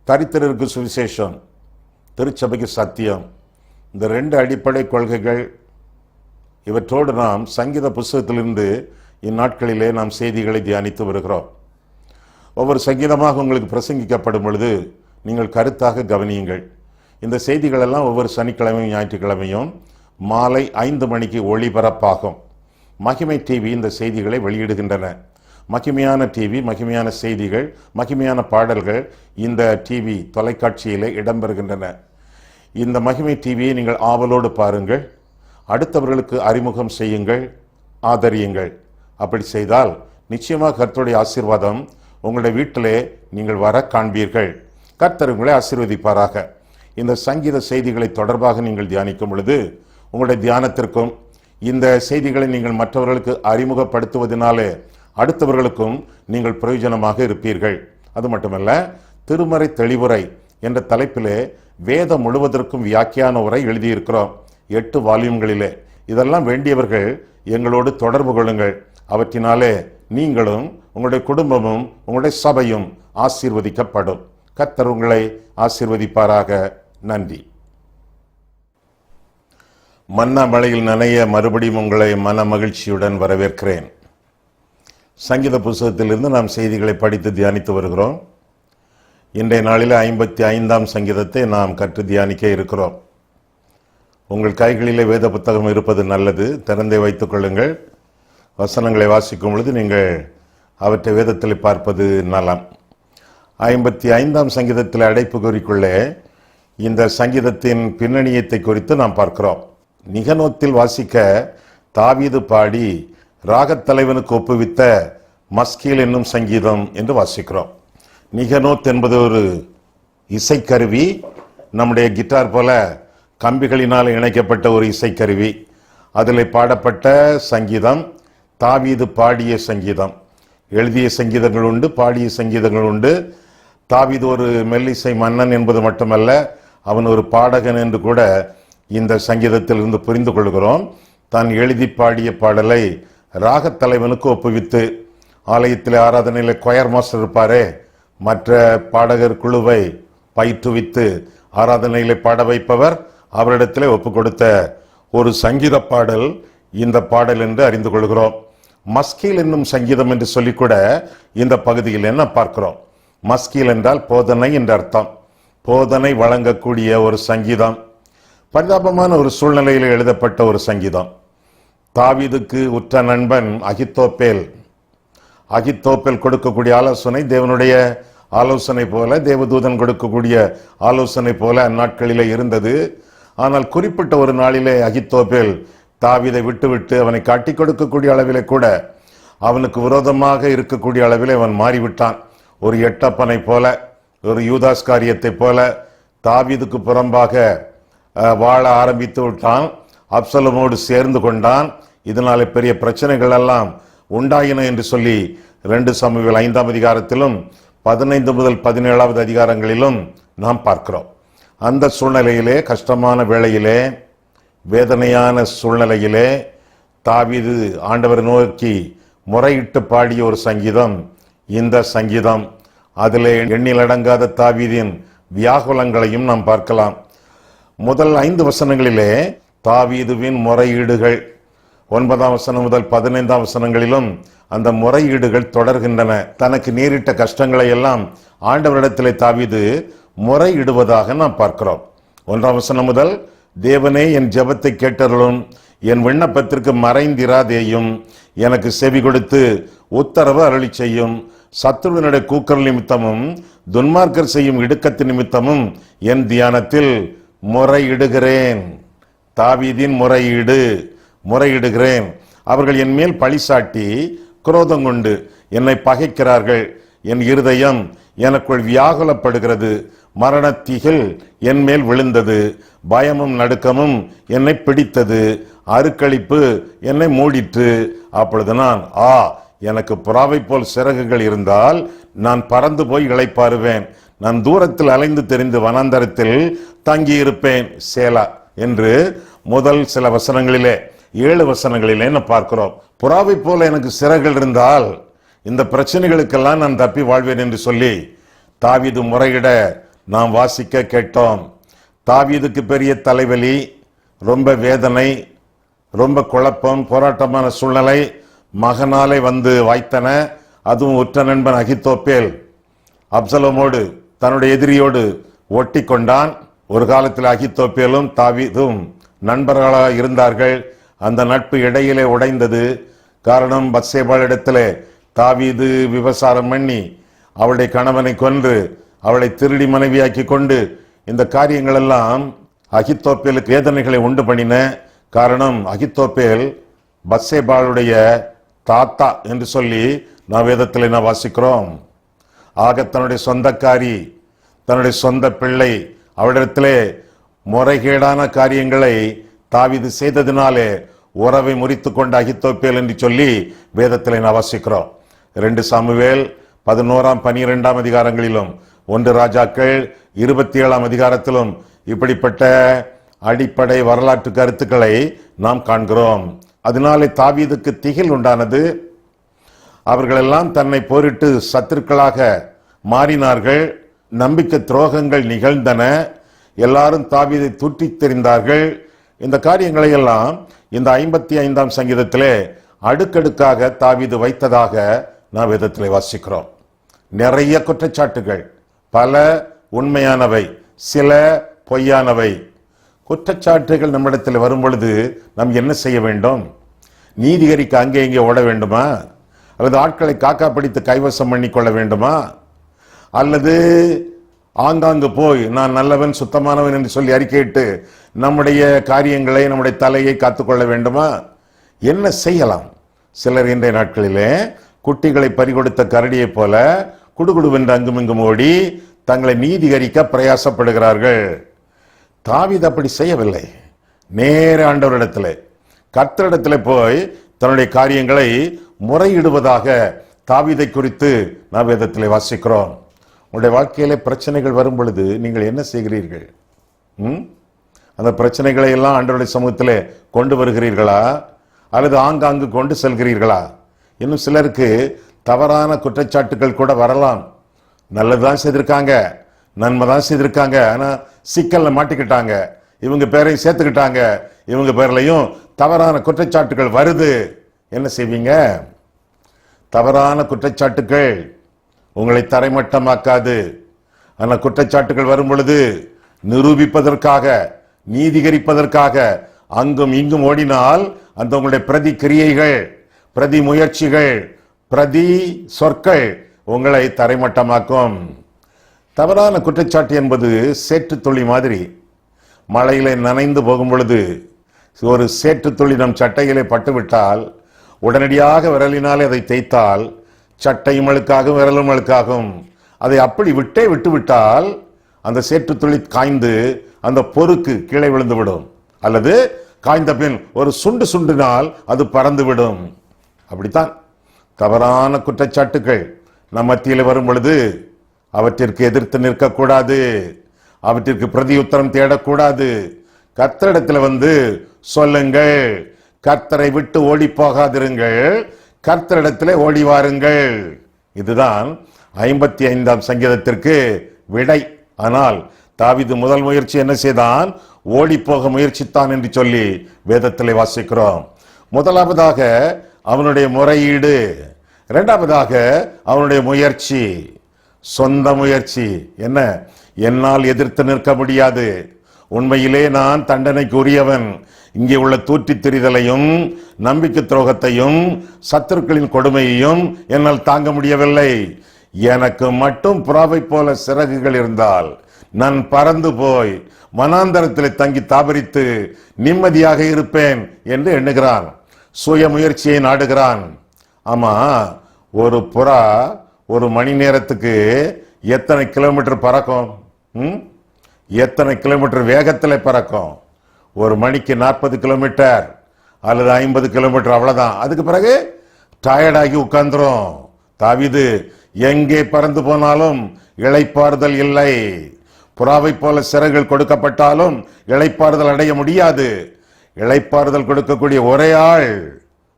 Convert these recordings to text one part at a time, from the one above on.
தரித்திரருக்கு சுவிசேஷம், திருச்சபைக்கு சத்தியம், இந்த 2 அடிப்படை கொள்கைகள், இவற்றோடு நாம் சங்கீத புஸ்தகத்திலிருந்து இந்நாட்களிலே நாம் செய்திகளை தியானித்து வருகிறோம். ஒவ்வொரு சங்கீதமாக உங்களுக்கு பிரசங்கிக்கப்படும் பொழுது நீங்கள் கருத்தாக கவனியுங்கள். இந்த செய்திகளெல்லாம் ஒவ்வொரு சனிக்கிழமையும் ஞாயிற்றுக்கிழமையும் மாலை 5 மணிக்கு ஒளிபரப்பாகும். மகிமை டிவி இந்த செய்திகளை வெளியிடுகின்றன. மகிமையான டிவி, மகிமையான செய்திகள், மகிமையான பாடல்கள் இந்த டிவி தொலைக்காட்சியிலே இடம்பெறுகின்றன. இந்த மகிமை டிவியை நீங்கள் ஆவலோடு பாருங்கள், அடுத்தவர்களுக்கு அறிமுகம் செய்யுங்கள், ஆதரியுங்கள். அப்படி செய்தால் நிச்சயமாக கர்த்தருடைய ஆசீர்வாதம் உங்களுடைய வீட்டிலே நீங்கள் வர காண்பீர்கள். கர்த்தர் உங்களை ஆசீர்வதிப்பாராக. இந்த சங்கீத செய்திகளை தொடர்பாக நீங்கள் தியானிக்கும் பொழுது உங்களுடைய தியானத்திற்கும் இந்த செய்திகளை நீங்கள் மற்றவர்களுக்கு அறிமுகப்படுத்துவதனாலே அடுத்தவர்களுக்கும் நீங்கள் பிரயோஜனமாக இருப்பீர்கள். அது மட்டுமல்ல, திருமறை தெளிவுரை என்ற தலைப்பிலே வேதம் முழுவதற்கும் வியாக்கியான உரை எழுதியிருக்கிறோம் 8 வால்யூம்களிலே. இதெல்லாம் வேண்டியவர்கள் எங்களோடு தொடர்பு கொள்ளுங்கள். அவற்றினாலே நீங்களும் உங்களுடைய குடும்பமும் உங்களுடைய சபையும் ஆசீர்வதிக்கப்படும். கர்த்தர் உங்களை ஆசீர்வதிப்பாராக. நன்றி. மன்னா மழையில் நனைய மறுபடியும் உங்களை மன மகிழ்ச்சியுடன் வரவேற்கிறேன். சங்கீத புஸ்தகத்திலிருந்து நாம் செய்திகளை படித்து தியானித்து வருகிறோம். இன்றைய நாளில் 55ஆம் சங்கீதத்தை நாம் கற்று தியானிக்க இருக்கிறோம். உங்கள் கைகளிலே வேத புத்தகம் இருப்பது நல்லது. திறந்தே வைத்துக் கொள்ளுங்கள். வசனங்களை வாசிக்கும் பொழுது நீங்கள் அவற்றை வேதத்தில் பார்ப்பது நலம். 55ஆம் சங்கீதத்தில் அடைப்பு குறிக்குள்ளே இந்த சங்கீதத்தின் பின்னணியத்தை குறித்து நாம் பார்க்கிறோம். நிகனோத்தில் வாசிக்க தாவீது பாடி ராகத்தலைவனுக்கு ஒப்புவித்த மஸ்கீல் என்னும் சங்கீதம் என்று வாசிக்கிறோம். நிகனோத் என்பது ஒரு இசைக்கருவி. நம்முடைய கிட்டார் போல கம்பிகளினால் இணைக்கப்பட்ட ஒரு இசைக்கருவி. அதில் பாடப்பட்ட சங்கீதம் தாவீது பாடிய சங்கீதம். எழுதிய சங்கீதங்கள் உண்டு, பாடிய சங்கீதங்கள் உண்டு. தாவீது ஒரு மெல்லிசை மன்னன் என்பது மட்டுமல்ல, அவன் ஒரு பாடகன் என்று கூட இந்த சங்கீதத்தில் இருந்து புரிந்து கொள்கிறோம். தான் எழுதி பாடிய பாடலை ராகத்தலைவனுக்கு ஒப்புவித்து, ஆலயத்தில் ஆராதனையில் கொயர் மாஸ்டர் இருப்பாரே, மற்ற பாடகர் குழுவை பயிற்றுவித்து ஆராதனையிலே பாட வைப்பவர், அவரிடத்திலே ஒப்பு கொடுத்த ஒரு சங்கீத பாடல் இந்த பாடல் என்று அறிந்து கொள்கிறோம். மஸ்கீல் என்னும் சங்கீதம் என்று சொல்லிக்கூட இந்த பகுதியில் என்ன பார்க்கிறோம். மஸ்கீல் என்றால் போதனை என்ற அர்த்தம். போதனை வழங்கக்கூடிய ஒரு சங்கீதம். பரிதாபமான ஒரு சூழ்நிலையில் எழுதப்பட்ட ஒரு சங்கீதம். தாவீதுக்கு உற்ற நண்பன் அகித்தோப்பேல் கொடுக்கக்கூடிய ஆலோசனை தேவனுடைய ஆலோசனை போல, தேவதூதன் கொடுக்கக்கூடிய ஆலோசனை போல அந்நாட்களிலே இருந்தது. ஆனால் குறிப்பிட்ட ஒரு நாளிலே அகித்தோப்பேல் தாவீதை விட்டுவிட்டு அவனை காட்டி கொடுக்கக்கூடிய அளவிலே கூட அவனுக்கு விரோதமாக இருக்கக்கூடிய அளவிலே அவன் மாறிவிட்டான். ஒரு எட்டப்பனை போல, ஒரு யூதாஸ் காரியத்தை போல தாவீதுக்கு புறம்பாக வாழ ஆரம்பித்து விட்டான். அப்சலமோடு சேர்ந்து கொண்டான். இதனாலே பெரிய பிரச்சனைகள் எல்லாம் உண்டாயின என்று சொல்லி 2 சாமுவேல் 5ஆம் அதிகாரத்திலும் 15 முதல் 17வது அதிகாரங்களிலும் நாம் பார்க்கிறோம். அந்த சூழ்நிலையிலே, கஷ்டமான வேளையிலே, வேதனையான சூழ்நிலையிலே தாவீது ஆண்டவர் நோக்கி முறையிட்டு பாடிய ஒரு சங்கீதம் இந்த சங்கீதம். அதிலே எண்ணிலடங்காத தாவீதின் வியாகுலங்களையும் நாம் பார்க்கலாம். முதல் 5 வசனங்களிலே தாவீதுவின் முறையீடுகள், 9ஆம் வசனம் முதல் 15ஆம் வசனங்களிலும் அந்த முறையீடுகள் தொடர்கின்றன. தனக்கு நேரிட்ட கஷ்டங்களை எல்லாம் ஆண்டவரிடத்திலே தாவீது முறையிடுவதாக நாம் பார்க்கிறோம். 1ஆம் வசனம் முதல், தேவனே என் ஜெபத்தை கேட்டருளும், என் விண்ணப்பத்திற்கு மறைந்திராதேயும், எனக்கு செவி கொடுத்து உத்தரவு அருளி செய்யும், சத்துருவினுடைய கூக்குரல் நிமித்தமும் துன்மார்க்கர் செய்யும் இடுக்கத்தின் நிமித்தமும் என் தியானத்தில் முறையிடுகிறேன். தாவீதின் முறையிடுகிறேன். அவர்கள் என் மேல் பழிசாட்டி குரோதம் கொண்டு என்னை பகைக்கிறார்கள். என் இருதயம் எனக்குள் வியாகுலப்படுகிறது. மரணத்திகள் என் மேல் விழுந்தது. பயமும் நடுக்கமும் என்னை பிடித்தது. அருக்களிப்பு என்னை மூடிற்று. அப்பொழுது நான் எனக்கு புறாவை போல் சிறகுகள் இருந்தால் நான் பறந்து போய் இளைப்பாறுவேன். நான் தூரத்தில் அலைந்து தெரிந்து வனாந்தரத்தில் தங்கியிருப்பேன். சேலா என்று முதல் சில வசனங்களிலே, 7 வசனங்களிலே நான் பார்க்கிறோம். புறாவை போல எனக்கு சிறகுகள் இருந்தால் இந்த பிரச்சனைகளுக்கெல்லாம் நான் தப்பி வாழ்வேன் என்று சொல்லி தாவீது முறையிட நாம் வாசிக்க கேட்டோம். தாவீதுக்கு பெரிய தலைவலி, ரொம்ப வேதனை, ரொம்ப குழப்பம், போராட்டமான சூழ்நிலை மகனாலே வந்து வாய்த்தன. அதுவும் உற்ற நண்பன் அகித்தோப்பேல் அப்சலோமோடு தன்னுடைய எதிரியோடு ஒட்டி கொண்டான். ஒரு காலத்தில் அகித்தோப்பேலும் தாவீதும் நண்பர்களாக இருந்தார்கள். அந்த நட்பு இடையிலே உடைந்தது. காரணம், பத்சேபாளிடத்திலே தாவீது விபசாரம் பண்ணி அவளுடைய கணவனை கொன்று அவளை திருடி மனைவியாக்கி கொண்டு இந்த காரியங்கள் எல்லாம் அகித்தோப்பேலுக்கு வேதனைகளை உண்டு பண்ணின. காரணம், அகித்தோப்பேல் பத்சேபாளுடைய தாத்தா என்று சொல்லி நான் வேதத்தில் நான் வாசிக்கிறோம். ஆக தன்னுடைய சொந்தக்காரி, தன்னுடைய சொந்த பிள்ளை, அவளிடத்திலே முறைகேடான காரியங்களை தாவீது செய்ததினாலே உறவை முறித்து கொண்ட அகித்தோப்பேல் என்று சொல்லி வேதத்தில் நான் வாசிக்கிறோம். 2 சாமுவேல் 11, 12 அதிகாரங்களிலும் 1 ராஜாக்கள் 27 அதிகாரத்திலும் இப்படிப்பட்ட அடிப்படை வரலாற்று கருத்துக்களை நாம் காண்கிறோம். அதனாலே தாவீதுக்கு திகில் உண்டானது. அவர்களெல்லாம் தன்னை போரிட்டு சத்துருக்களாக மாறினார்கள். நம்பிக்கை துரோகங்கள் நிகழ்ந்தன. எல்லாரும் தாவீதை தூற்றித் தெரிந்தார்கள். இந்த காரியங்களை எல்லாம் இந்த 55ஆம் சங்கீதத்திலே அடுக்கடுக்காக தாவீது வைத்ததாக நாம் வேதத்திலே வாசிக்கிறோம். நிறைய குற்றச்சாட்டுகள், பல உண்மையானவை, சில பொய்யானவை. குற்றச்சாட்டுகள் நம்மிடத்தில் வரும் பொழுது நாம் என்ன செய்ய வேண்டும்? நீதிகரிக்கு அங்கே இங்கே ஓட வேண்டுமா? அல்லது ஆட்களை காக்கா பிடித்து கைவசம் பண்ணி கொள்ள வேண்டுமா? அல்லது ஆங்காங்கு போய் நான் நல்லவன் சுத்தமானவன் என்று சொல்லி அறிக்கையிட்டு நம்முடைய காரியங்களை, நம்முடைய தலையை காத்துக்கொள்ள வேண்டுமா? என்ன செய்யலாம்? சிலர் இன்றைய நாட்களிலே குட்டிகளை பறிகொடுத்த கரடியை போல குடுகுடுவென்று அங்குமிங்கும் ஓடி தங்களை நீதிகரிக்க பிரயாசப்படுகிறார்கள். தாவீது அப்படி செய்யவில்லை. நேர ஆண்டவரிடத்தில், கர்த்தரிடத்தில் போய் தன்னுடைய காரியங்களை முறையிடுவதாக தாவீதை குறித்து நாம் வேதத்தில் வாசிக்கிறோம். உங்களுடைய வாழ்க்கையிலே பிரச்சனைகள் வரும் பொழுது நீங்கள் என்ன செய்கிறீர்கள்? அந்த பிரச்சனைகளை எல்லாம் ஆண்டவருடைய சமூகத்திலே கொண்டு வருகிறீர்களா அல்லது ஆங்காங்கு கொண்டு செல்கிறீர்களா? இன்னும் சிலருக்கு தவறான குற்றச்சாட்டுகள் கூட வரலாம். நல்லதுதான் செய்திருக்காங்க, நன்மை தான் செய்திருக்காங்க, ஆனா சிக்கல்ல மாட்டிக்கிட்டாங்க, இவங்க பேரையும் சேர்த்துக்கிட்டாங்க, இவங்க பேர்லையும் தவறான குற்றச்சாட்டுகள் வருது. என்ன செய்வீங்க? தவறான குற்றச்சாட்டுகள் உங்களை தரைமட்டமாக்காது. ஆனா குற்றச்சாட்டுகள் வரும் பொழுது நிரூபிப்பதற்காக, நீதிகரிப்பதற்காக அங்கும் இங்கும் ஓடினால் அந்த உங்களுடைய பிரதி கிரியைகள், பிரதி முயற்சிகள், பிரதி சொற்கள் உங்களை தரைமட்டமாக்கும். தவறான குற்றச்சாட்டு என்பது சேற்று துளி மாதிரி. மழையிலே நனைந்து போகும் பொழுது ஒரு சேற்று துளி நம் சட்டையிலே பட்டுவிட்டால் உடனடியாக விரலினாலே அதை தேய்த்தால் சட்டையும் அழுக்காகும், விரலும் அழுக்காகும். அதை அப்படி விட்டு விட்டால் அந்த சேற்று துளி காய்ந்து அந்த பொறுக்கு கீழே விழுந்துவிடும். அல்லது காய்ந்த பின் ஒரு சுண்டினால் அது பறந்துவிடும். அப்படித்தான் தவறான குற்றச்சாட்டுகள் நம் மத்தியில் வரும் பொழுது அவற்றிற்கு எதிர்த்து நிற்கக்கூடாது, அவற்றிற்கு பிரதியுத்தரம் தேடக்கூடாது. கர்த்தரிடத்தில் வந்து சொல்லுங்கள், கர்த்தரை விட்டு ஓடி போகாதிருங்கள், கர்த்தரிடத்திலே ஓடி வாருங்கள். இதுதான் 55ஆம் சங்கீதத்திற்கு விடை. ஆனால் தாவீது முதல் முயற்சி என்ன செய்தான்? ஓடி போக முயற்சித்தான் என்று சொல்லி வேதத்திலே வாசிக்கிறோம். முதலாவதாக அவனுடைய முறையீடு, இரண்டாவதாக அவனுடைய முயற்சி, சொந்த முயற்சி. என்ன? என்னால் எதிர்த்து நிற்க முடியாது, உண்மையிலே நான் தண்டனைக்கு உரியவன், இங்கே உள்ள தூற்றித் திரிதலையும் நம்பிக்கை துரோகத்தையும் சத்துருக்களின் கொடுமையையும் என்னால் தாங்க முடியவில்லை. எனக்கு மட்டும் புறாவை போல சிறகுகள் இருந்தால் நான் பறந்து போய் வனாந்தரத்தில் தங்கி தாபரித்து நிம்மதியாக இருப்பேன் என்று எண்ணுகிறான். சுய முயற்சியை நாடுகிறான். ஆமா, ஒரு புறா ஒரு மணி நேரத்துக்கு எத்தனை கிலோமீட்டர் பறக்கும்? எத்தனை கிலோமீட்டர் வேகத்தில் பறக்கும்? ஒரு மணிக்கு 40 கிலோமீட்டர் அல்லது 50 கிலோமீட்டர், அவ்வளவுதான். அதுக்கு பிறகு டயர்டாகி உட்கார்ந்துரும். தாவீது எங்கே பறந்து போனாலும் இளைப்பாறுதல் இல்லை. புறாவை போல சிறகுகள் கொடுக்கப்பட்டாலும் இளைப்பாறுதல் அடைய முடியாது. இளைப்பாறுதல் கொடுக்கக்கூடிய ஒரே ஆள்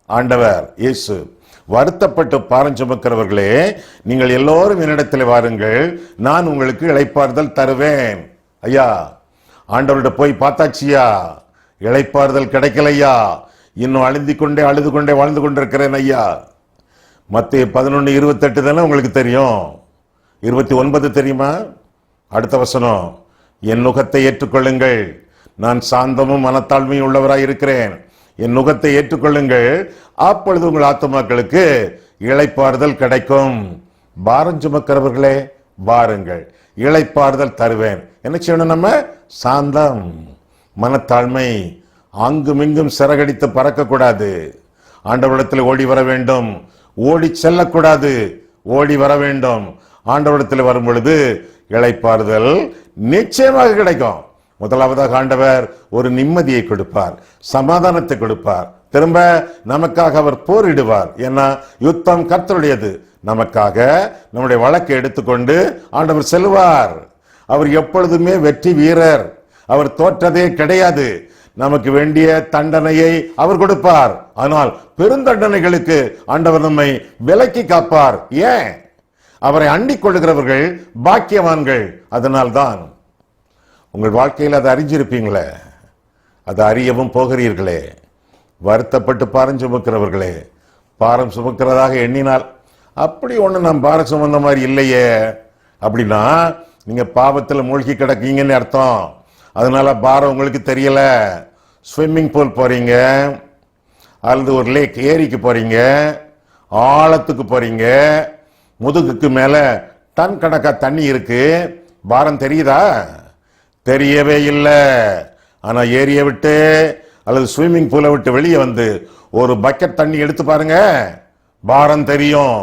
ஆண்டவர் இயேசு. வருத்தப்பட்டு பாரம் சுமக்கிறவர்களே, நீங்கள் எல்லோரும் என்னிடத்தில் வாருங்கள், நான் உங்களுக்கு இளைப்பாறுதல் தருவேன். ஐயா, ஆண்டவர்கிட்ட போய் பார்த்தாச்சியா, இளைப்பாறுதல் கிடைக்கலையா, இன்னும் அழுது கொண்டே வாழ்ந்து கொண்டிருக்கிறேன் ஐயா. மத்தேயு 11:28 தானே உங்களுக்கு தெரியும். 29 தெரியுமா? அடுத்த வசனம், என் நுகத்தை ஏற்றுக்கொள்ளுங்கள், நான் சாந்தமும் மனத்தாழ்மையும் உள்ளவராய் இருக்கிறேன். என் நுகத்தை ஏற்றுக்கொள்ளுங்கள், அப்பொழுது உங்கள் ஆத்துமாக்களுக்கு இளைப்பாறுதல் கிடைக்கும். பாரம் சுமக்கிறவர்களே வாருங்கள், இளைப்பாறுதல் தருவேன். என்ன செய்யணும்? நம்ம சாந்தம், மனத்தாழ்மை, அங்குமிங்கும் சிறகடித்து பறக்கக்கூடாது. ஆண்டவரிடத்தில் ஓடி வர வேண்டும், ஓடி செல்லக்கூடாது, ஓடி வர வேண்டும். ஆண்டவரிடத்தில் வரும் பொழுது இளைப்பாறுதல் நிச்சயமாக கிடைக்கும். முதலாவதாக ஆண்டவர் ஒரு நிம்மதியை கொடுப்பார், சமாதானத்தை கொடுப்பார். திரும்ப நமக்காக அவர் போரிடுவார். ஏன்னா யுத்தம் கர்த்தருடையது. நமக்காக நம்முடைய வழக்கை எடுத்துக்கொண்டு ஆண்டவர் செல்வார். அவர் எப்பொழுதுமே வெற்றி வீரர், அவர் தோற்றதே கிடையாது. நமக்கு வேண்டிய தண்டனையை அவர் கொடுப்பார். ஆனால் பெருந்தண்டனைகளுக்கு ஆண்டவர் நம்மை விலக்கி காப்பார். ஏன்? அவரை அண்டிக் கொள்ளுகிறவர்கள் பாக்கியவான்கள். அதனால்தான் உங்கள் வாழ்க்கையில் அதை அறிஞ்சிருப்பீங்களே, அதை அறியவும் போகிறீர்களே. வருத்தப்பட்டு பாரம் சுமக்கிறவர்களே, பாரம் சுமக்கிறதாக எண்ணினால் அப்படி ஒண்ணு நாம் பாரம் சுமந்த மாதிரி இல்லையே அப்படின்னா நீங்க பாவத்தில் மூழ்கி கிடக்கீங்கன்னு அர்த்தம். அதனால பாரம் உங்களுக்கு தெரியல. ஸ்விம்மிங் பூல் போறீங்க, அல்லது ஒரு லேக் ஏரிக்கு போறீங்க, ஆழத்துக்கு போறீங்க, முதுகுக்கு மேல டன் கணக்கா தண்ணி இருக்கு. பாரம் தெரியுதா? தெரியவே இல்லை. ஆனா ஏரியை விட்டு அல்லது ஸ்விம்மிங் பூலை விட்டு வெளியே வந்து ஒரு பக்கெட் தண்ணி எடுத்து பாருங்க, பாரம் தெரியும்.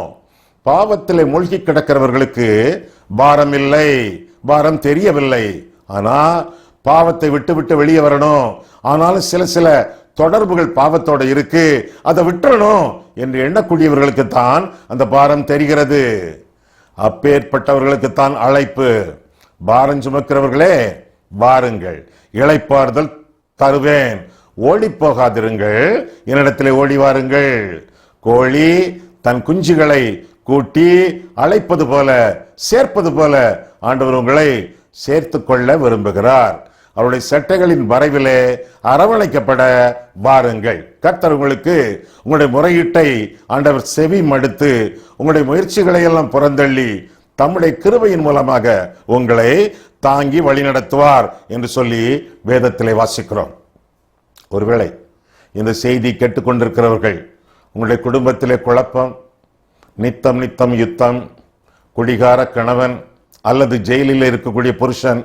பாவத்திலே மூழ்கி கிடக்கிறவர்களுக்கு பாரம் இல்லை, பாரம் தெரியவில்லை. ஆனா பாவத்தை விட்டு விட்டு வெளியே வரணும். ஆனாலும் சில தொடர்புகள் பாவத்தோட இருக்கு, அதை விட்டுறணும் என்று எண்ணக்கூடியவர்களுக்கு தான் அந்த பாரம் தெரிகிறது. அப்பேற்பட்டவர்களுக்கு தான் அழைப்பு. பாரம் சுமக்கிறவர்களே வாருங்கள், இளைப்பாறுதல் தருவேன். ஓடி போகாதிருங்கள், என்னிடத்திலே ஓடி வாருங்கள். கோழி தன் குஞ்சுகளை கூட்டி அழைப்பது போல, சேர்ப்பது போல ஆண்டவர் உங்களை சேர்த்து கொள்ள விரும்புகிறார். அவருடைய சட்டைகளின் வரைவிலே அரவணைக்கப்பட வாருங்கள். கர்த்தர் உங்களுக்கு உங்களுடைய முறையீட்டை ஆண்டவர் செவி மடுத்து உங்களுடைய முயற்சிகளை எல்லாம் புறந்தள்ளி தம்முடைய கிருபையின் மூலமாக உங்களை தாங்கி வழிநடத்துவார் என்று சொல்லி வேதத்திலே வாசிக்கிறோம். ஒருவேளை இந்த செய்தி கேட்டுக்கொண்டிருக்கிறவர்கள் உங்களுடைய குடும்பத்திலே குழப்பம், நித்தம் நித்தம் யுத்தம், குடிகார கணவன் அல்லது ஜெயிலில் இருக்கக்கூடிய புருஷன்,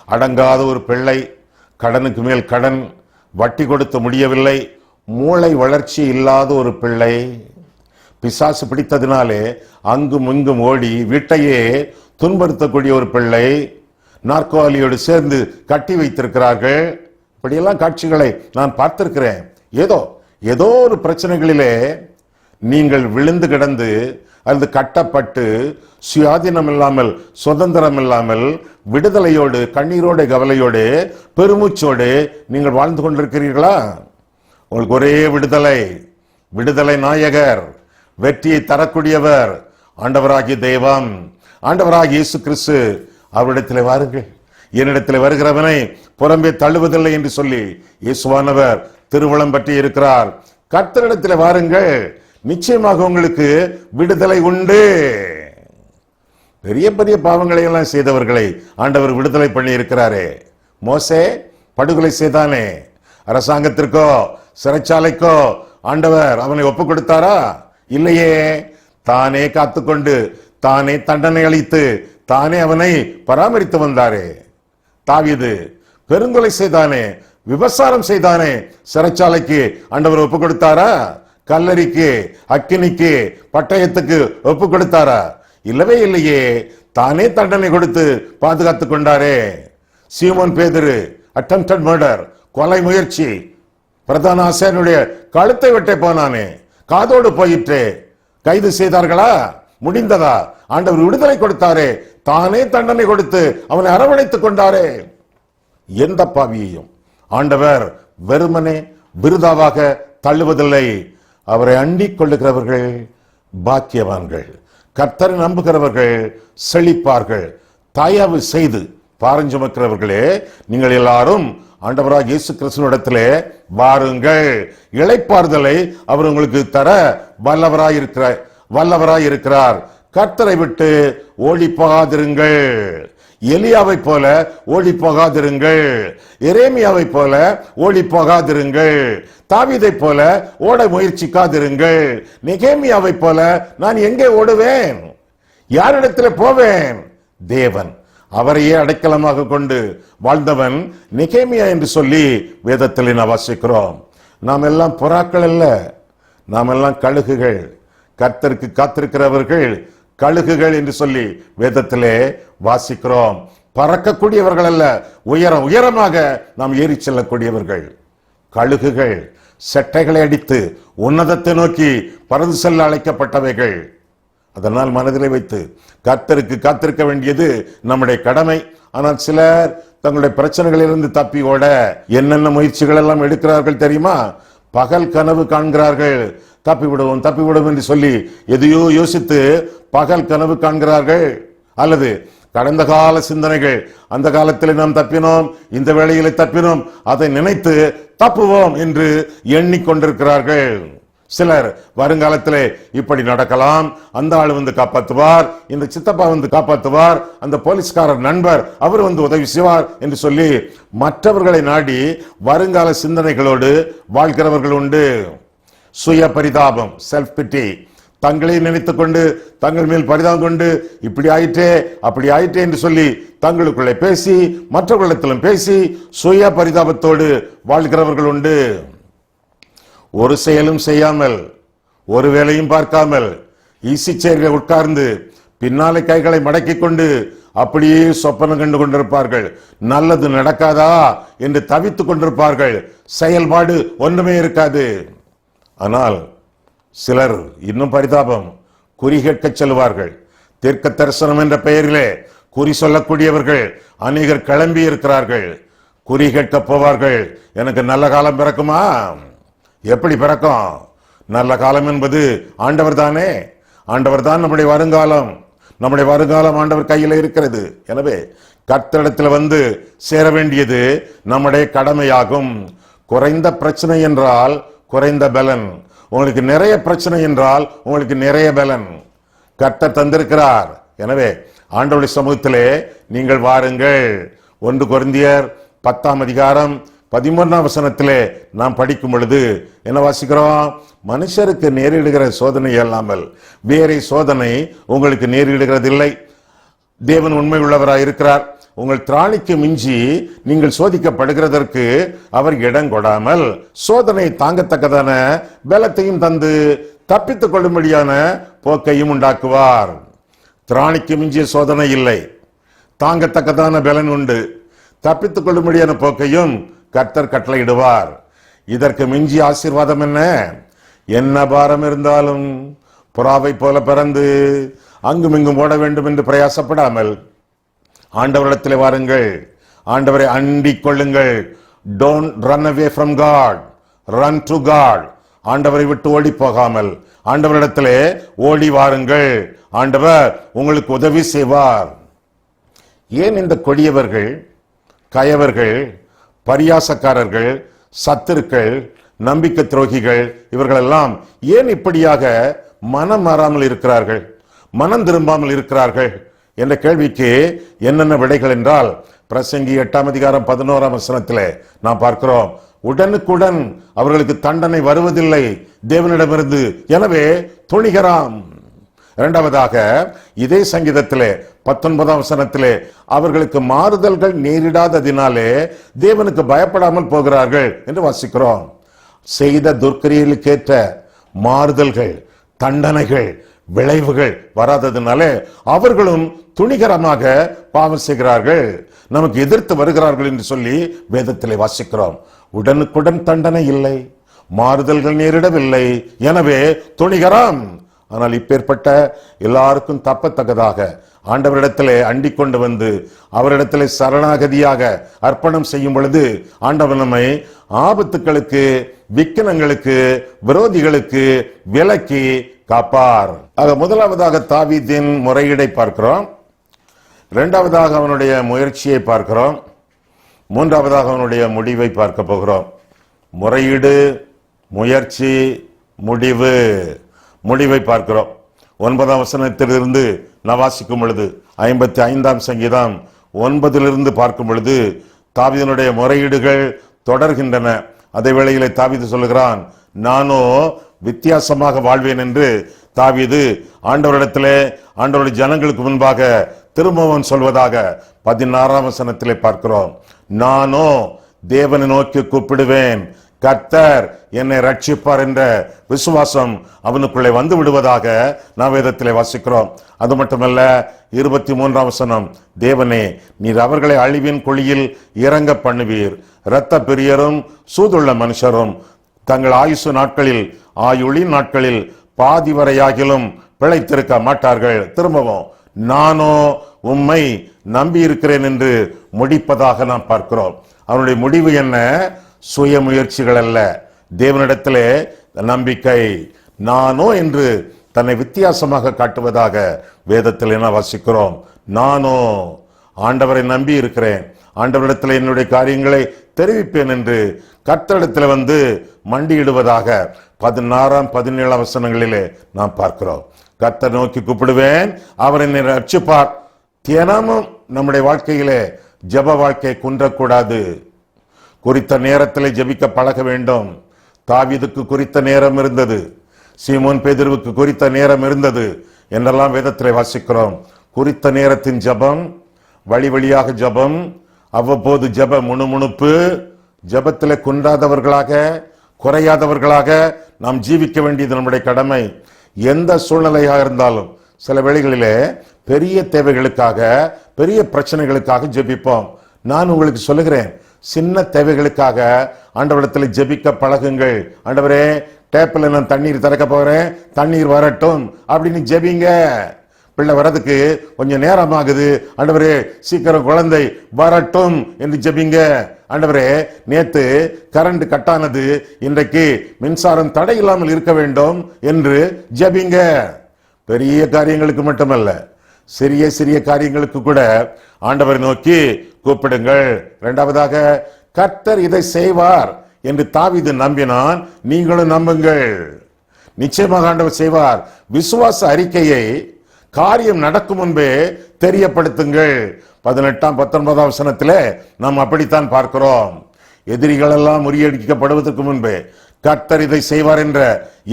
அடங்காத ஒரு பிள்ளை, கடனுக்கு மேல் கடன், வட்டி கொடுத்து முடியவில்லை, மூளை வளர்ச்சி இல்லாத ஒரு பிள்ளை, பிசாசு பிடித்ததினாலே அங்கும் இங்கும் ஓடி வீட்டையே துன்புறுத்தக்கூடிய ஒரு பிள்ளை, நாற்காலியோடு சேர்ந்து கட்டி வைத்திருக்கிறார்கள். இப்படியெல்லாம் காட்சிகளை நான் பார்த்திருக்கிறேன். ஏதோ ஒரு பிரச்சனைகளிலே நீங்கள் விழுந்து கிடந்து அல்லது கட்டப்பட்டு சுயாதீனம் இல்லாமல், சுதந்திரம் இல்லாமல், விடுதலையோடு, கண்ணீரோடு, கவலையோடு, பெருமூச்சோடு நீங்கள் வாழ்ந்து கொண்டிருக்கிறீர்களா? உங்களுக்கு ஒரே விடுதலை நாயகர், வெற்றியை தரக்கூடியவர் ஆண்டவராகிய தெய்வம், ஆண்டவராகிய இயேசு கிறிஸ்து. அவரிடத்தில் வாருங்கள். என்னிடத்தில் வருகிறவனை புறம்பே தள்ளுவதில்லை என்று சொல்லி இயேசுவானவர் திருவுளம் பற்றி இருக்கிறார். கர்த்தரிடத்தில் வாருங்கள், நிச்சயமாக உங்களுக்கு விடுதலை உண்டு. பெரிய பெரிய பாவங்களை எல்லாம் செய்தவர்களை ஆண்டவர் விடுதலை பண்ணி இருக்கிறாரே. மோசே படுகொலை செய்தானே, அரசாங்கத்திற்கோ சிறைச்சாலைக்கோ ஆண்டவர் அவனை ஒப்பு கொடுத்தாரா? இல்லையே. தானே காத்துக்கொண்டு, தானே தண்டனை அளித்து, தானே அவனை பராமரித்து வந்தாரே. தாவீது பெருங்கொலை செய்தானே, விபசாரம் செய்தானே, சிறைச்சாலைக்கு ஆண்டவர் ஒப்பு கொடுத்தாரா? கல்லறிக்கு, அக்கினிக்கு, பட்டயத்துக்கு ஒப்பு கொடுத்தாரா? இல்லவே இல்லையே. தானே தண்டனை கொடுத்து பாதுகாத்து கொண்டாரே. சீமோன் பேதுரு அட்டெம்ப்டட் மர்டர், கொலை முயற்சி, பிரதான ஆசாரியனுடைய கழுத்தை வெட்ட போனானே, காதோடு போயிற்றே. கைது செய்தார்களா? முடிந்ததா? ஆண்டவர் விடுதலை கொடுத்தாரே, தானே தண்டனை கொடுத்து அவனை அரவணைத்துக் கொண்டாரே. எந்த பாவியையும் ஆண்டவர் வெறுமனே விருதாவாக தள்ளுவதில்லை. அவரை அண்டிக் கொள்ளுகிறவர்கள் பாக்கியவான்கள். கர்த்தரை நம்புகிறவர்கள் செழிப்பார்கள். தயவு செய்து பாரஞ்சுமக்கிறவர்களே, நீங்கள் எல்லாரும் ஆண்டவராக இயேசு கிறிஸ்துவினிடத்திலே வாருங்கள். இளைப்பாறுதலை அவர் உங்களுக்கு தர வல்லவராயிருக்கிறார். கர்த்தரை விட்டு ஓடி போகாதிருங்கள். எலியாவை போல ஓடி போகாதிருங்கள். எரேமியாவை போல ஓடி போகாதிருங்கள். தாவீதை போல ஓட முயற்சிக்காதிருங்கள். நெகேமியாவை போல நான் எங்கே ஓடுவேன்? யாரிடத்தில் போவேன்? தேவன் அவரையே அடைக்கலமாக கொண்டு வாழ்ந்தவன் நெகேமியா என்று சொல்லி வேதத்தில் நாம் வாசிக்கிறோம். நாம் எல்லாம் புறாக்கள் அல்ல, நாம் எல்லாம் கழுகுகள். கர்த்தருக்கு காத்திருக்கிறவர்கள் கழுகுகள் என்று சொல்லி வேதத்திலே வாசிக்கிறோம். பறக்கக்கூடியவர்கள் அல்ல, உயரமாக நாம் ஏறி செல்லக்கூடியவர்கள். கழுகுகள் செட்டைகளை அடித்து உன்னதத்தை நோக்கி பறந்து செல்ல அழைக்கப்பட்டவைகள். அதனால் மனதிலே வைத்து கர்த்தருக்கு காத்திருக்க வேண்டியது நம்முடைய கடமை. ஆனால் சிலர் தங்களுடைய பிரச்சனைகளிலிருந்து தப்பி ஓட என்னென்ன முயற்சிகள் எல்லாம் எடுக்கிறார்கள் தெரியுமா? பகல் கனவு காண்கிறார்கள். தப்பிவிடுவோம் என்று சொல்லி எதையோ யோசித்து பகல் கனவு காண்கிறார்கள். அல்லது கடந்த கால சிந்தனைகள், அந்த காலத்தில் நாம் தப்பினோம், இந்த வேளையிலே தப்பினோம், அதை நினைத்து தப்புவோம் என்று எண்ணிக்கொண்டிருக்கிறார்கள். சிலர் வருங்காலத்திலே இப்படி நடக்கலாம், அந்த ஆள் வந்து காப்பாற்றுவார், இந்த சித்தப்பா வந்து காப்பாற்றுவார், அந்த போலீஸ்காரர் நண்பர் அவர் வந்து உதவி செய்வார் என்று சொல்லி மற்றவர்களை நாடி வருங்கால சிந்தனைகளோடு வாழ்கிறவர்கள் உண்டு. சுய பரிதாபம், செல்ஃப் பிட்டி, தங்களை நினைத்துக் கொண்டு தங்கள் மேல் பரிதாபம் கொண்டு இப்படி ஆயிற்றே அப்படி ஆயிற்றே என்று சொல்லி தங்களுக்குள்ளே பேசி மற்றவர்களிடத்திலும் பேசி சுய பரிதாபத்தோடு வாழ்கிறவர்கள் உண்டு. ஒரு செயலும் செய்யாமல், ஒரு வேலையும் பார்க்காமல், ஈசி சேரில் உட்கார்ந்து பின்னாலே கைகளை மடக்கி கொண்டு அப்படியே சொப்பனம் கண்டு கொண்டிருப்பார்கள். நல்லது நடக்காதா என்று தவித்துக் கொண்டிருப்பார்கள். செயல்பாடு ஒன்றுமே இருக்காது. ஆனால் சிலர் இன்னும் பரிதாபம், குறி கேட்க செல்வார்கள். தீர்க்க தரிசனம் என்ற பெயரிலே குறி சொல்லக்கூடியவர்கள் அநேகர் கிளம்பி இருக்கிறார்கள். குறி கேட்க போவார்கள். எனக்கு நல்ல காலம் பிறக்குமா? எப்படி பிறக்கும்? நல்ல காலம் என்பது ஆண்டவர் தானே. ஆண்டவர் தான் நம்முடைய வருங்காலம். நம்முடைய வருங்காலம் ஆண்டவர் கையில் இருக்கிறது. எனவே கர்த்தரிடத்தில் வந்து சேர வேண்டியது நம்முடைய கடமையாகும். குறைந்த பிரச்சனை என்றால் குறைந்த பலன், உங்களுக்கு நிறைய பிரச்சனை என்றால் உங்களுக்கு நிறைய பலன் கர்த்தர் தந்திருக்கிறார். எனவே ஆண்டவருடைய சமூகத்திலே நீங்கள் வாருங்கள். 1 கொரிந்தியர் 10:13 நாம் படிக்கும் பொழுது என்ன வாசிக்கிறோம்? மனுஷருக்கு நேரிடுகிற சோதனை இல்லாமல் வேறே சோதனை உங்களுக்கு நேரிடுகிறதில்லை. தேவன் உண்மை உள்ளவராய் இருக்கிறார். உங்கள் திராணிக்கு மிஞ்சி நீங்கள் சோதிக்கப்படுகிறதற்கு அவர் இடம் கொடாமல் சோதனை தாங்கத்தக்கதான பலத்தையும் தந்து தப்பித்துக் கொள்ளும்படியான போக்கையும் உண்டாக்குவார். திராணிக்கு மிஞ்சிய சோதனை இல்லை, தாங்கத்தக்கதான பலன் உண்டு. தப்பித்துக் கொள்ளும்படியான போக்கையும் கர்த்தர் கட்டளையிடுவார். இதற்கு மிஞ்சிய ஆசீர்வாதம் என்ன? என்ன பாரம் இருந்தாலும் புறாவை போல பிறந்து அங்கும் இங்கும் ஓட வேண்டும் என்று பிரயாசப்படாமல் ஆண்டவரிடத்தில் வாருங்கள். ஆண்டவரை அண்டிக் கொள்ளுங்கள். Don't run away from God, run to God. ஆண்டவரை விட்டு ஓடி போகாமல் ஆண்டவரிடத்திலே ஓடி வாருங்கள். ஆண்டவர் உங்களுக்கு உதவி செய்வார். ஏன் இந்த கொடியவர்கள், கயவர்கள், பரியாசக்காரர்கள், சத்துருக்கள், நம்பிக்கை துரோகிகள் இவர்களெல்லாம் ஏன் இப்படியாக மனம் மாறாமல் இருக்கிறார்கள், மனம் திரும்பாமல் இருக்கிறார்கள் என்ற கேள்விக்கு என்னென்ன விடைகள் என்றால், பிரசங்கி 8:11 நாம் பார்க்கிறோம். உடனுக்குடன் அவர்களுக்கு தண்டனை வருவதில்லை தேவனிடமிருந்து, எனவே துணிகராம். இரண்டாவதாக இதே சங்கீதத்திலே 19 அவர்களுக்கு மாறுதல்கள் நேரிடாததினாலே தேவனுக்கு பயப்படாமல் போகிறார்கள் என்று வாசிக்கிறோம். செய்த துர்க்கிரியலுக்கேற்ற மாறுதல்கள், தண்டனைகள், விளைவுகள் வராததுனாலே அவர்களும் துணிகரமாக பாவம் செய்கிறார்கள், நமக்கு எதிர்த்து வருகிறார்கள் என்று சொல்லி வேதத்திலே வாசிக்கிறோம். உடனுக்குடன் தண்டனை இல்லை, மாறுதல்கள் நேரிடவில்லை, எனவே துணிகரம். ஆனால் இப்பேற்பட்ட எல்லாருக்கும் தப்பத்தக்கதாக ஆண்டவரிடத்திலே அண்டிக் கொண்டு வந்து அவரிடத்திலே சரணாகதியாக அர்ப்பணம் செய்யும் பொழுது ஆண்டவர் நம்மை ஆபத்துக்களுக்கு, விக்கினங்களுக்கு, விரோதிகளுக்கு விலக்கி காப்பார். ஆக முதலாவதாக தாவீதின் முறையீடை பார்க்கிறோம், இரண்டாவதாக அவனுடைய முயற்சியை பார்க்கிறோம், மூன்றாவதாக அவனுடைய முடிவை பார்க்க போகிறோம். முறையீடு, முயற்சி, முடிவு. முடிவை பார்க்கிறோம். 9ஆம் வசனத்திலிருந்து நான் வாசிக்கும் பொழுது 55ஆம் சங்கீதம் 9 பார்க்கும் பொழுது தாவீதினுடைய முறையீடுகள் தொடர்கின்றன. அதே வேளையிலே தாவீது சொல்லுகிறான், நானோ வித்தியாசமாக வாழ்வேன் என்று தாவீது ஆண்டவரிடத்திலே ஆண்டவருடைய ஜனங்களுக்கு முன்பாக திரும்பவும் சொல்வதாக 16ஆம் வசனத்திலே பார்க்கிறோம். நானோ தேவனை நோக்கி கூப்பிடுவேன், கர்த்தர் என்னை ரட்சிப்பார் என்ற விசுவாசம் அவனுக்குள்ளே வந்து விடுவதாக நாம் வேதத்திலே வாசிக்கிறோம். அது மட்டுமல்ல, 23ஆம் வசனம், தேவனே நீர் அவர்களை அழிவின் குழியில் இறங்க பண்ணுவீர், இரத்த பிரியரும் சூதுள்ள மனுஷரும் தங்கள் ஆயுசு நாட்களில் ஆயுளின் நாட்களில் பாதி வரையாகிலும் பிழைத்திருக்க மாட்டார்கள். திரும்பவும் நானோ உம்மை நம்பி இருக்கிறேன் என்று முடிப்பதாக நாம் பார்க்கிறோம். அவனுடைய முடிவு என்ன? சுய முயற்சிகள் அல்ல, தேவனிடத்திலே நம்பிக்கை. நானோ என்று தன்னை வித்தியாசமாக காட்டுவதாக வேதத்தில் என்ன வாசிக்கிறோம்? நானோ ஆண்டவரை நம்பி இருக்கிறேன், ஆண்டவரிடத்தில் என்னுடைய காரியங்களை தெரிவிப்பேன் என்று கர்த்தரிடத்தில் வந்து மண்டியிடுவதாக 16ஆம் 17ஆம் வசனங்களிலே நாம் பார்க்கிறோம். கர்த்தர் நோக்கி கூப்பிடுவேன், அவர் என்னை ரட்சிப்பார். தினமும் நம்முடைய வாழ்க்கையிலே ஜெப வாழ்க்கை குன்றக்கூடாது. குறித்த நேரத்தில் ஜெபிக்க பழக வேண்டும். தாவீதுக்கு குறித்த நேரம் இருந்தது, சீமோன் பேதுருவுக்கு குறித்த நேரம் இருந்தது என்றெல்லாம் வேதத்திலே வாசிக்கிறோம். குறித்த நேரத்தின் ஜெபம், வழி வழியாக ஜெபம், அவ்வப்போது ஜெப முணுமுணுப்பு, ஜெபத்திலே குன்றாதவர்களாக குறையாதவர்களாக நாம் ஜீவிக்க வேண்டியது நம்முடைய கடமை. எந்த சூழ்நிலையாக இருந்தாலும் சில வேளைகளிலே பெரிய தேவைகளுக்காக பெரிய பிரச்சனைகளுக்காக ஜெபிப்போம். நான் உங்களுக்கு சொல்லுகிறேன், சின்ன தேவைகளுக்காக ஆண்டவரிடத்தில் ஜெபிக்க பழகுங்கள். ஆண்டவரே, டேப்பில் நான் தண்ணீர் திறக்க போகிறேன், தண்ணீர் வரட்டும் அப்படின்னு ஜெபிங்க. பிள்ளை வரதுக்கு கொஞ்சம் நேரம் ஆகுது, ஆண்டவரே சீக்கிரம் குழந்தை வரட்டும் என்று ஜெபிங்க. ஆண்டவரே, நேத்து கரண்ட் கட்டானது, இன்றைக்கு மின்சாரம் தடை இல்லாமல் இருக்க வேண்டும் என்று ஜெபிங்க. பெரிய காரியங்களுக்கு மட்டுமல்ல, சிறிய சிறிய காரியங்களுக்கு கூட ஆண்டவரை நோக்கி கூப்பிடுங்கள். இரண்டாவதாக, கர்த்தர் இதை செய்வார் என்று தாவீது நம்பினான், நீங்களும் நம்புங்கள். நிச்சயமாக ஆண்டவர் செய்வார். விசுவாச அறிக்கையை காரியம் நடக்கும் முன்பே தெரியப்படுத்துங்கள். 18ஆம் 19ஆம் வசனத்திலே நாம் அப்படித்தான் பார்க்கிறோம். எதிரிகள் எல்லாம் முறியடிக்கப்படுவதற்கு முன்பே கர்த்தர் இதை செய்வார் என்ற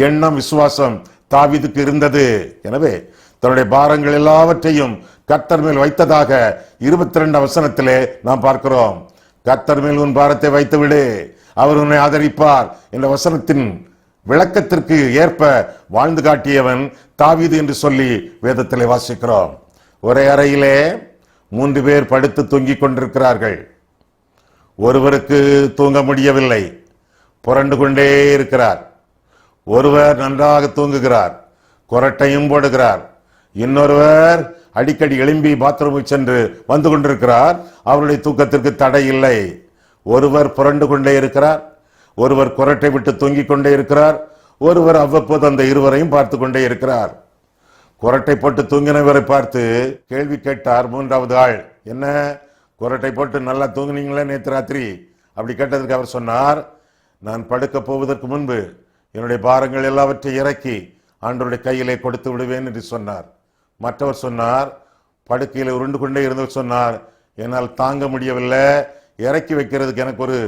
எண்ணம், விசுவாசம் தாவீதுக்கு இருந்தது. எனவே தன்னுடைய பாரங்கள் எல்லாவற்றையும் கர்த்தர் மேல் வைத்ததாக 22ஆம் வசனத்திலே நாம் பார்க்கிறோம். கர்த்தர் மேல் உன் பாரத்தை வைத்து விடு, அவர் உன்னை ஆதரிப்பார் என்ற வசனத்தின் விளக்கத்திற்கு ஏற்ப வாழ்ந்து காட்டியவன் தாவீது என்று சொல்லி வேதத்திலே வாசிக்கிறோம். ஒரே அறையிலே 3 பேர் படுத்து தூங்கிக் கொண்டிருக்கிறார்கள். ஒருவருக்கு தூங்க முடியவில்லை, புரண்டு கொண்டே இருக்கிறார். ஒருவர் நன்றாக தூங்குகிறார், கொரட்டையும் போடுகிறார். இன்னொருவர் அடிக்கடி எழும்பி பாத்ரூமுக்கு சென்று வந்து கொண்டிருக்கிறார். அவருடைய தூக்கத்திற்கு தடை இல்லை. ஒருவர் புரண்டு கொண்டே இருக்கிறார், ஒருவர் கொரட்டை விட்டு தூங்கிக் கொண்டே இருக்கிறார், ஒருவர் அவ்வப்போது அந்த இருவரையும் பார்த்து கொண்டே இருக்கிறார். கொரட்டை போட்டு தூங்கினவரை பார்த்து கேள்வி கேட்டார் 3வது ஆள், என்ன கொரட்டை போட்டு நல்லா தூங்கினீங்களே நேற்று ராத்திரி? அப்படி கேட்டதற்கு அவர் சொன்னார், நான் படுக்க போவதற்கு முன்பு என்னுடைய பாரங்கள் எல்லாவற்றையும் இறக்கி ஆண்டவருடைய கையிலே கொடுத்து விடுவேன் என்று சொன்னார். மற்றவர் சொன்னார், படுக்கையில் உருண்டு கொண்டே இருந்தவர் சொன்னார், என்னால் தாங்க முடியவில்லை, இறக்கி வைக்கிறதுக்கு எனக்கு ஒரு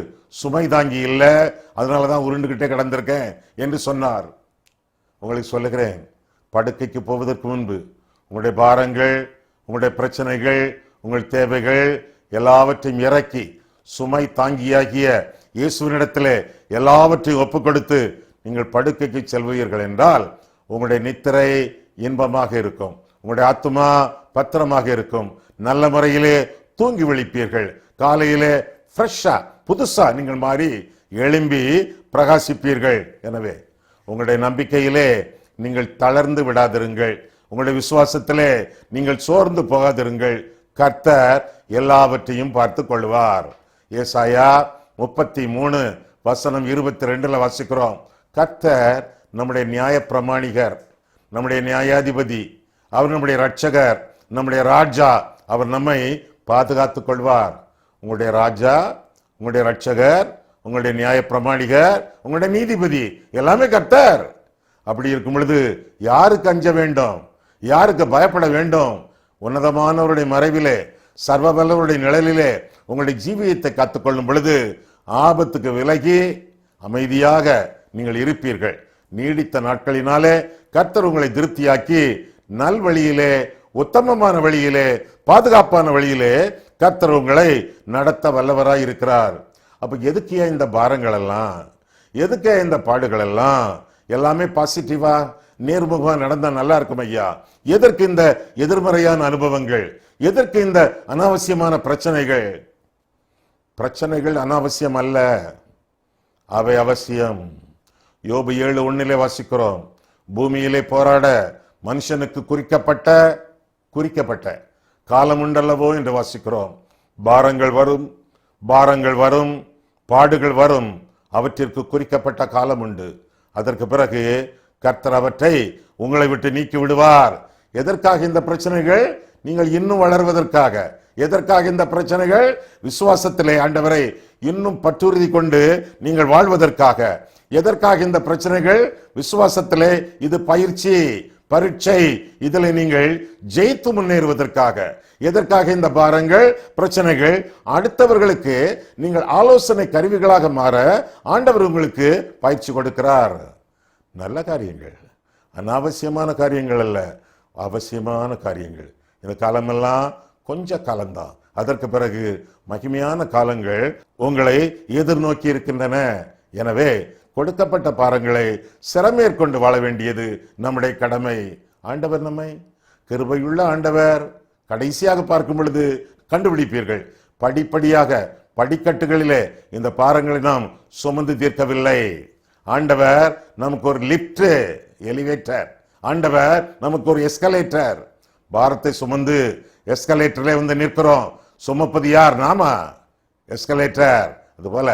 சுமை தாங்கி இல்லை, அதனாலதான் உருண்டுகிட்டே கிடந்திருக்கேன் என்று சொன்னார். உங்களுக்கு சொல்லுகிறேன், படுக்கைக்கு போவதற்கு முன்பு உங்களுடைய பாரங்கள், உங்களுடைய பிரச்சனைகள், உங்கள் தேவைகள் எல்லாவற்றையும் இறக்கி சுமை தாங்கியாகிய இயேசுவினிடத்திலே எல்லாவற்றையும் ஒப்புக் கொடுத்து நீங்கள் படுக்கைக்கு செல்வீர்கள் என்றால் உங்களுடைய நித்திரை இன்பமாக இருக்கும், உங்களுடைய ஆத்துமா பத்திரமாக இருக்கும், நல்ல முறையிலே தூங்கி விழிப்பீர்கள். காலையிலே ஃப்ரெஷ்ஷா புதுசா நீங்கள் மாறி எழும்பி பிரகாசிப்பீர்கள். எனவே உங்களுடைய நம்பிக்கையிலே நீங்கள் தளர்ந்து விடாதிருங்கள், உங்களுடைய விசுவாசத்திலே நீங்கள் சோர்ந்து போகாதிருங்கள். கர்த்தர் எல்லாவற்றையும் பார்த்து கொள்வார். ஏசாயா 33 வசனம் 22 வாசிக்கிறோம். கர்த்தர் நம்முடைய நியாய பிரமாணிகர், நம்முடைய நியாயாதிபதி, அவர் நம்முடைய இரட்சகர், நம்முடைய ராஜா. அவர் நம்மை பாதுகாத்துக் கொள்வார். உங்களுடைய ராஜா, உங்களுடைய இரட்சகர், உங்களுடைய நியாய பிரமாணிகர், உங்களுடைய நீதிபதி எல்லாமே கர்த்தர். அப்படி இருக்கும் பொழுது யாருக்கு அஞ்ச வேண்டும்? யாருக்கு பயப்பட வேண்டும்? உன்னதமானவருடைய மறைவிலே, சர்வவல்லவருடைய நிழலிலே உங்களுடைய ஜீவியத்தை காத்துக்கொள்ளும் பொழுது ஆபத்துக்கு விலகி அமைதியாக நீங்கள் இருப்பீர்கள். நீடித்த நாட்களினாலே கர்த்தர் உங்களை திருப்தியாக்கி நல் வழியிலே, உத்தமமான வழியிலே, பாதுகாப்பான வழியிலே கர்த்தர் உங்களை நடத்த வல்லவராய் இருக்கிறார். அப்ப எதுக்கு இந்த பாரங்கள் எல்லாம்? எதுக்கு இந்த பாடுகள் எல்லாம்? எல்லாமே பாசிட்டிவா நேர்முகமா நடந்தா நல்லா இருக்கும் ஐயா. எதற்கு இந்த எதிர்மறையான அனுபவங்கள்? எதற்கு இந்த அனாவசியமான பிரச்சனைகள்? பிரச்சனைகள் அனாவசியம் அல்ல, அவை அவசியம். யோபு 7:1 வாசிக்கிறோம், பூமியிலே போராட மனுஷனுக்கு குறிக்கப்பட்ட காலம் உண்டல்லவோ என்று வாசிக்கிறோம். பாரங்கள் வரும், பாரங்கள் வரும், பாடுகள் வரும், அவற்றிற்கு குறிக்கப்பட்ட காலம் உண்டு. அதற்கு பிறகு கர்த்தர் அவற்றை உங்களை விட்டு நீக்கி விடுவார். எதற்காக இந்த பிரச்சனைகள்? நீங்கள் இன்னும் வளர்வதற்காக. எதற்காக இந்த பிரச்சனைகள்? விசுவாசத்திலே ஆண்டவரை இன்னும் பற்றுறுதி கொண்டு நீங்கள் வாழ்வதற்காக. எதற்காக இந்த பிரச்சனைகள்? விசுவாசத்திலே இது பயிற்சி, பரீட்சை, இதில் நீங்கள் ஜெயித்து முன்னேறுவதற்காக. எதற்காக இந்த பாரங்கள், பிரச்சனைகள்? அடுத்தவர்களுக்கு நீங்கள் ஆலோசனை கருவிகளாக மாற ஆண்டவர் உங்களுக்கு பயிற்சி கொடுக்கிறார். நல்ல காரியங்கள், அனாவசியமான காரியங்கள் அல்ல, அவசியமான காரியங்கள். இந்த காலமெல்லாம் கொஞ்ச காலம்தான். அதற்கு பிறகு மகிமையான காலங்கள் உங்களை எதிர்நோக்கி இருக்கின்றன. எனவே கொடுக்கப்பட்ட பாரங்களை சிரமேற்கொண்டு வாழ வேண்டியது நம்முடைய கடமை. ஆண்டவர் நம்மை கிருபையுள்ள ஆண்டவர். கடைசியாக பார்க்கும் பொழுது கண்டுபிடிப்பீர்கள், படிப்படியாக படிக்கட்டுகளிலே இந்த பாரங்களை நாம் சுமந்து தீர்க்கவில்லை. ஆண்டவர் நமக்கு ஒரு லிப்ட், எலிவேட்டர். ஆண்டவர் நமக்கு ஒரு எஸ்கலேட்டர். பாரத்தை சுமந்து எஸ்கலேட்டர்ல வந்து நிற்கிறோம். சுமப்பது யார்? நாம. எஸ்கலேட்டர். அதுபோல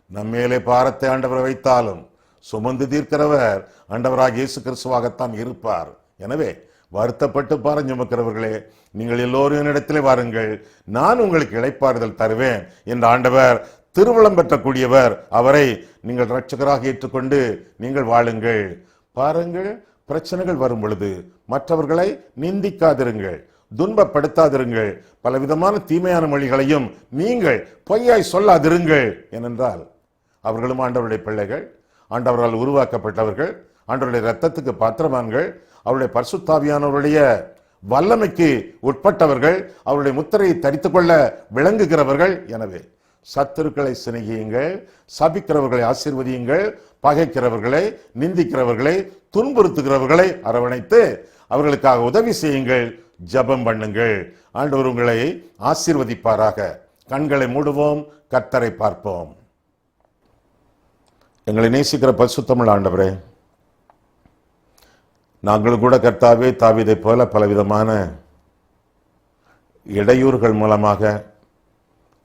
நம்மேலே பாரத்தை ஆண்டவர் வைத்தாலும் சுமந்து தீர்க்கிறவர் ஆண்டவராக இயேசு கிறிஸ்துவாகத்தான் இருப்பார். எனவே வருத்தப்பட்டு பாரம் சுமக்கிறவர்களே, நீங்கள் எல்லோரும் என்னிடத்திலே வாருங்கள், நான் உங்களுக்கு இளைப்பாறுதல் தருவேன் என்று ஆண்டவர் திருவுளம் பெற்றக்கூடியவர். அவரை நீங்கள் இரட்சகராக ஏற்றுக்கொண்டு நீங்கள் வாழுங்கள். பாருங்கள், பிரச்சனைகள் வரும் பொழுது மற்றவர்களை நிந்திக்காதிருங்கள், துன்பப்படுத்தாதிருங்கள், பலவிதமான தீமையான மொழிகளையும் நீங்கள் பொய்யாய் சொல்லாதிருங்கள். ஏனென்றால் அவர்களும் ஆண்டவருடைய பிள்ளைகள், ஆண்டவரால் உருவாக்கப்பட்டவர்கள், ஆண்டவருடைய இரத்தத்துக்கு பாத்திரமான்கள், அவருடைய பரிசுத்தாவியானவருடைய வல்லமைக்கு உட்பட்டவர்கள், அவருடைய முத்திரையை தரித்துக் கொள்ள விளங்குகிறவர்கள். எனவே சத்துருக்களை சிநேகியுங்கள், சபிக்கிறவர்களை ஆசீர்வதியுங்கள், பகைக்கிறவர்களை, நிந்திக்கிறவர்களை, துன்புறுத்துகிறவர்களை அரவணைத்து அவர்களுக்காக உதவி செய்யுங்கள், ஜெபம் பண்ணுங்கள். ஆண்டவர் உங்களை ஆசீர்வதிப்பாராக. கண்களை மூடுவோம், கர்த்தரை பார்ப்போம். எங்களை நேசிக்கிற பரிசுத்தமிழ் ஆண்டவரே, நாங்கள் கூட கர்த்தாவே தாவீதை போல பலவிதமான இடையூறுகள் மூலமாக,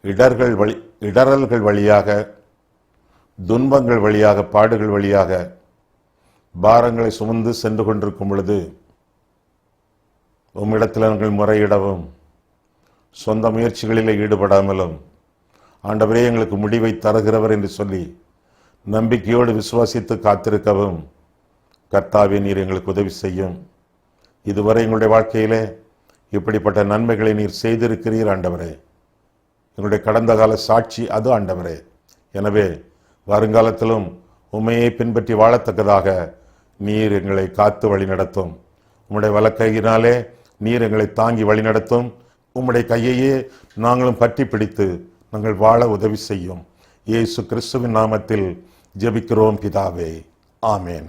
இடரல்கள் வழியாக, துன்பங்கள் வழியாக, பாடுகள் வழியாக பாரங்களை சுமந்து சென்று கொண்டிருக்கும் பொழுது உம்மிடத்தில் நாங்கள் முறையிடவும், சொந்த முயற்சிகளில் ஈடுபடாமலும் ஆண்டவரே எங்களுக்கு முடிவை தருகிறவர் என்று சொல்லி நம்பிக்கையோடு விசுவாசித்து காத்திருக்கவும் கர்த்தாவே நீர் எங்களுக்கு உதவி செய்யும். இதுவரை எங்களுடைய வாழ்க்கையிலே இப்படிப்பட்ட நன்மைகளை நீர் செய்திருக்கிறீர் ஆண்டவரே. எங்களுடைய கடந்த கால சாட்சி அது ஆண்டவரே. எனவே வருங்காலத்திலும் உம்மையை பின்பற்றி வாழத்தக்கதாக நீர் எங்களை காத்து வழி நடத்தும். உம்முடைய வலக்கையினாலே நீர் எங்களை தாங்கி வழி நடத்தும். உம்முடைய கையையே நாங்களும் பற்றி பிடித்து நாங்கள் வாழ உதவி செய்யும். இயேசு கிறிஸ்துவின் நாமத்தில் ஜெபிக்கிறோம் பிதாவே, ஆமேன்.